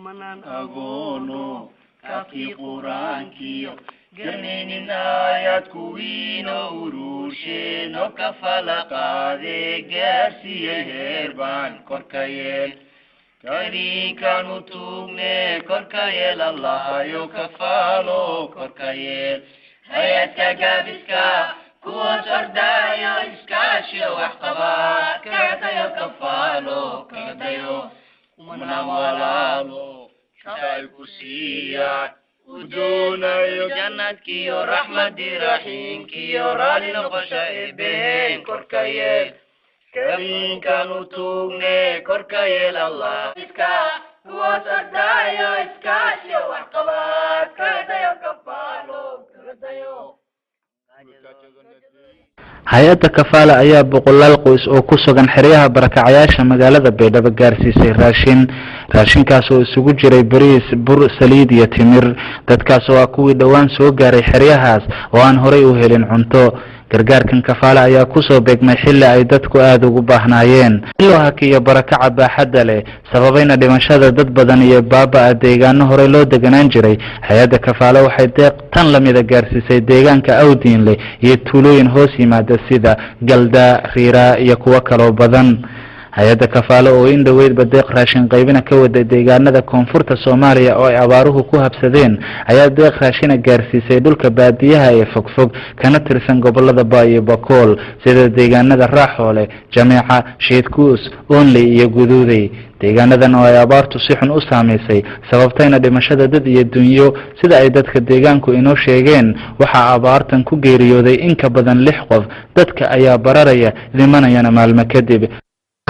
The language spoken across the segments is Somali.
manan agono kafi qurankiyo garnaynin ayad kuwiino urursheeno kafala qaade gaarsiiyey heerbaan korka yeel kariinkaanu tuugne korka yeel allahayo kafaalo korka yeel hayadka gaabiska kuwaas ordaayo iskaashiyo waxqabaa kagadayo kafaalo kagadayo umana walaalo shaqay ku siiyaan udoonayo jannadkiyo raxmadii raxiimkiyo raali noqosha eebbeen korka yeel kariinkaanu tuugne korka yeel allah iska kuwaas ordaayo iskaashiyo waxqabaa kagadayo kafaalo kagadayo hay-adda kafaala ayaa boqolaal qoys oo ku sugan xeryaha barakacayaasha magaalada baydhabo gaarsiisay raashinkaas oo isugu jiray bariis, bur, saliid iyo timir. dadkaas oo ah kuwii dhowaan soo gaaray xeryahaas oo aan horay u helin cunto. gargaarkan kafaala ayaa kusoo beegmay xilli ay dadku aada ugu baahnaayeen. loo hakiyo barakaca baaxadda leh sababayna dhimashada dad badan iyo baaba-a deegaano horey loo deganaan jiray. hay-adda kafaala waxay deeq tan lamida gaarsiisay deegaanka awdiinle iyo tuulooyin hoos yimaada sida galda, riira iyo kuwo kaloo badan. hay-adda kafaalo oo in dhoweydba deeq raashin qaybina ka waday deegaanada koonfurta Soomaaliya oo ay abaaruhu ku habsadeen ayaa deeq raashina gaarsiisay dhulka baadiyaha ee fogfog kana tirsan gobolada Baay iyo Bakool sida deegaanada Raaxoole, Jameeca, Sheedkuus, Oonley iyo Guduuday. deegaanadan oo ay abaartu si xun u saameysay sababtayna dhimashada dad iyo dunyo sida ay dadka deegaanku inoo sheegeen. waxaa abaartan ku geeriyooday in ka badan 6 qof. dadka ayaa bararaya dhimanayana maalmo kadib.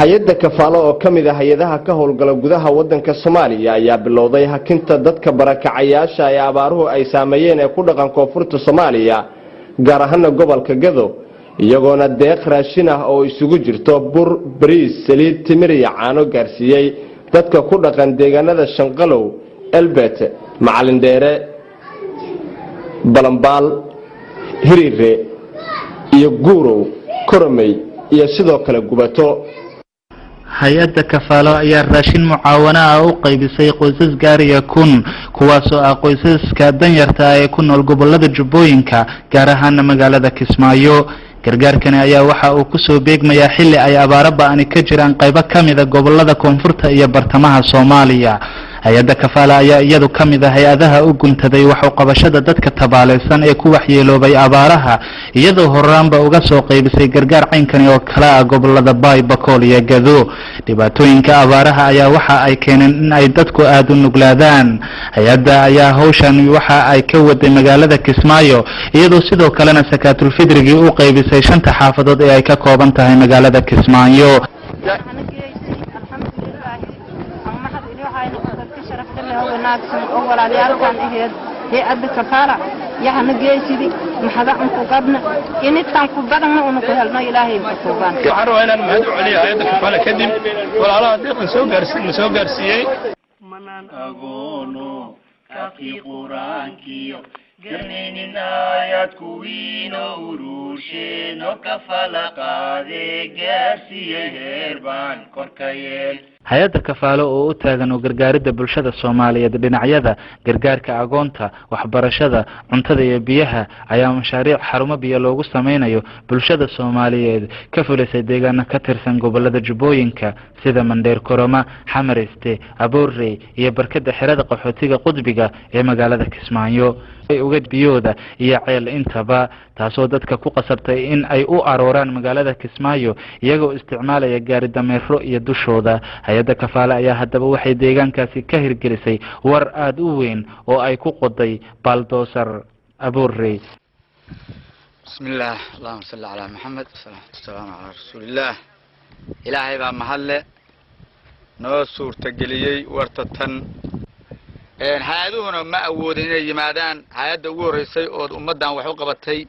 hay-adda kafaalo oo ka mid ah hay-adaha ka howlgala gudaha waddanka Soomaaliya ayaa bilowday hakinta dadka barakacayaasha ee abaaruhu ay saameeyeen ee ku dhaqan koonfurta Soomaaliya gaar ahaan gobolka Gado iyagoona deeq raashin ah oo isugu jirto bur, bariis, saliid, timir iyo caano gaarsiiyay dadka ku dhaqan deegaanada Shanqalow, Elbet, Macalin Dheere, Balambaal, Hiriire iyo Guurow, Koromey iyo sidoo kale Gubato. hay-adda kafaalo ayaa raashin mucaawano ah u qaybisay qoysas gaaraya 1000 kuwaas oo ah qoysaska danyarta ah ee ku nool gobolada Jubbooyinka gaar ahaan magaalada Kismaayo. gargaarkani ayaa waxa uu ku soo beegmayaa xilli ay abaaro ba'ani ka jiraan qaybo kamid ah gobolada koonfurta iyo bartamaha Soomaaliya. hay-adda kafaala ayaa iyadu kamid ah hay-adaha u guntaday wax u qabashada dadka tabaaleysan ee ku waxyeeloobay abaaraha iyadoo horaanba uga soo qaybisay gargaar caynkani oo kala ah gobolada Baay, Bakool iyo Gado. dhibaatooyinka abaaraha ayaa waxa ay keeneen in ay dadku aad u nuglaadaan. hay-adda ayaa hawshan waxa ay ka waday magaalada Kismaayo iyadoo sidoo kalena sakaatul fidrigii u qaybisay 5 xaafadood ee ay ka kooban tahay magaalada Kismaayo. hay-adda kafaala yaxana geesidii maxada anku qabna intaan ku badanna unu ku helno ilaahay kutuubaan. waxaan rabaa inaan mahad u celiyo hay-adda kafaala kadib walaalaha deeqan soo gaarsiiyey manan agoono kafi qurankiyo garnaynin ayad kuwiino urursheeno kafala qaade gaarsiiyey heerbaan korka yeel. hay-adda kafaalo oo u taagan oo gargaaridda bulshada Soomaaliyeed dhinacyada gargaarka agoonta, waxbarashada, cuntada iyo biyaha ayaa mashaariic xarumo biyo loogu sameynayo bulshada Soomaaliyeed ka fulisay deegaano ka tirsan gobolada Jubbooyinka sida Mandheer, Koroma, Xamareyste, Aboorey iyo barkada xirada qaxootiga Qudbiga ee magaalada Kismaayo. ay uga biyooda iyo ceel intaba taasoo dadka ku qasabtay in ay u arooraan magaalada Kismaayo iyagoo isticmaalaya gaari dameero iyo dushooda. hay-adda kafaala ayaa haddaba waxay deegaankaasi ka hirgelisay war aad u weyn oo ay ku qoday baldoosar Aboorey. bismillaah allahumma salli ala muhammad sallallahu alayhi wa sallam ala rasuulillah. ilaahay baa mahadle noo suurtageliyey warta tan hay-aduhuna ma awoodin inay yimaadaan. hay-adda ugu horeysay oo ummadan wax u qabatay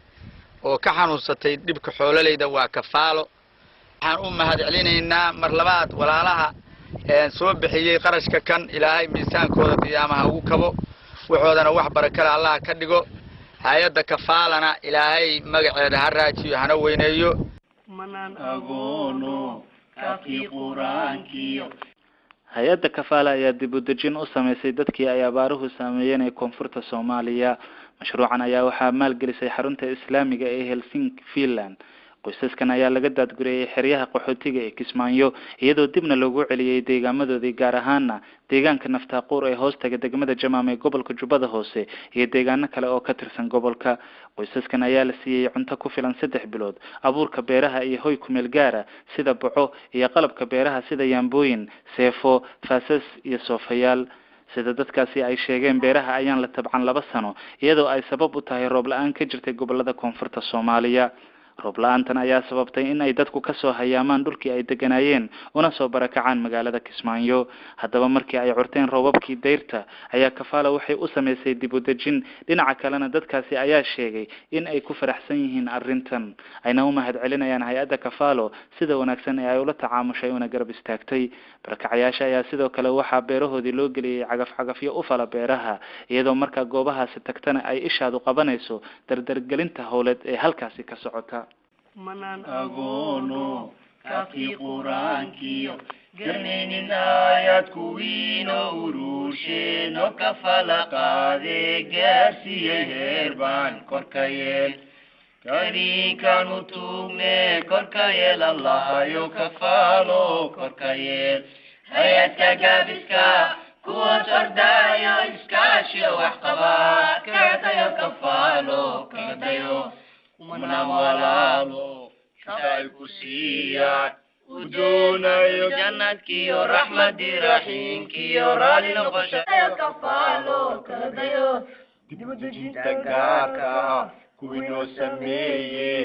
oo ka xanuunsatay dhibka xoolalayda waa kafaalo. waxaan u mahad celinaynaa mar labaad walaalaha soo bixiyay qarashka kan ilaahay miisaankooda qiyaamaha ugu kabo waxoodana wax barakada Allah ka dhigo. hay-adda kafaalana ilaahay magaceeda ha raajiyo hana weyneeyo. manan agoono kafi qurankiyo hay-adda kafaala ayaa dib u dejin u sameysay dadkii ay abaaruhu saameeyeen ee koonfurta Soomaaliya. Mashruucan ayaa waxaa maalgelisay xarunta Islaamiga ee Helsinki, Finland. qoysaskan ayaa laga daadguriyay xeryaha qaxootiga ee Kismaayo iyadoo dibna loogu celiyay deegaamadoodii gaar ahaana deegaanka Naftaaquur ee hoostaga degmada Jamaam ee gobolka Jubbada Hoose iyo deegaano kale oo ka tirsan gobolka. qoysaskan ayaa la siiyay cunto ku filan 3 bilood, abuurka beeraha iyo hoy ku meel gaara sida boco iyo qalabka beeraha sida yaambooyin, seefo, faasas iyo soofayaal. sida dadkaasi ay sheegeen beeraha ayaan la tabcan 2 sano iyadoo ay sabab u tahay roob la'aan ka jirtay gobolada koonfurta Soomaaliya. roob la'aantan ayaa sababtay in ay dadku ka soo hayaamaan dhulkii ay deganayeen una soo barakacaan magaalada Kismaayo. haddaba markii ay curteen roobabkii dayrta ayaa kafaala waxay u sameysay dib u dejin. dhinaca kalena dadkaasi ayaa sheegay in ay ku faraxsan yihiin arrintan ayna u mahadcelinayaan hay-adda kafaalo sida wanaagsan ee ay ula tacaamushay una garab istaagtay. barakacayaasha ayaa sidoo kale waxaa beerahoodii loo geliyay cagaf-cagafyo u fala beeraha iyadoo markaa goobahaasi tagtana ay ishaadu qabanayso dardargelinta howleed ee halkaasi ka socota. manan agono kafki quraankiyo garneynin ayad kuwiino urushe no kafala qaade gaarsiiyey heerbaan korkayeel kariinkan u tuugne korkayeel allahayo kafaalo korkayeel hay-adka gaabiska kuwa sordaayo iskaashiyo waxqabaa kagadayo kafaalo kagadayo mana walaalo shay ku siiyaan udoonayo jannadkiyo raxmadi raxiimkiyo raali noqoshayo kafaalo kagadayo dib u dejinta gaarka kuwii noo sameeyey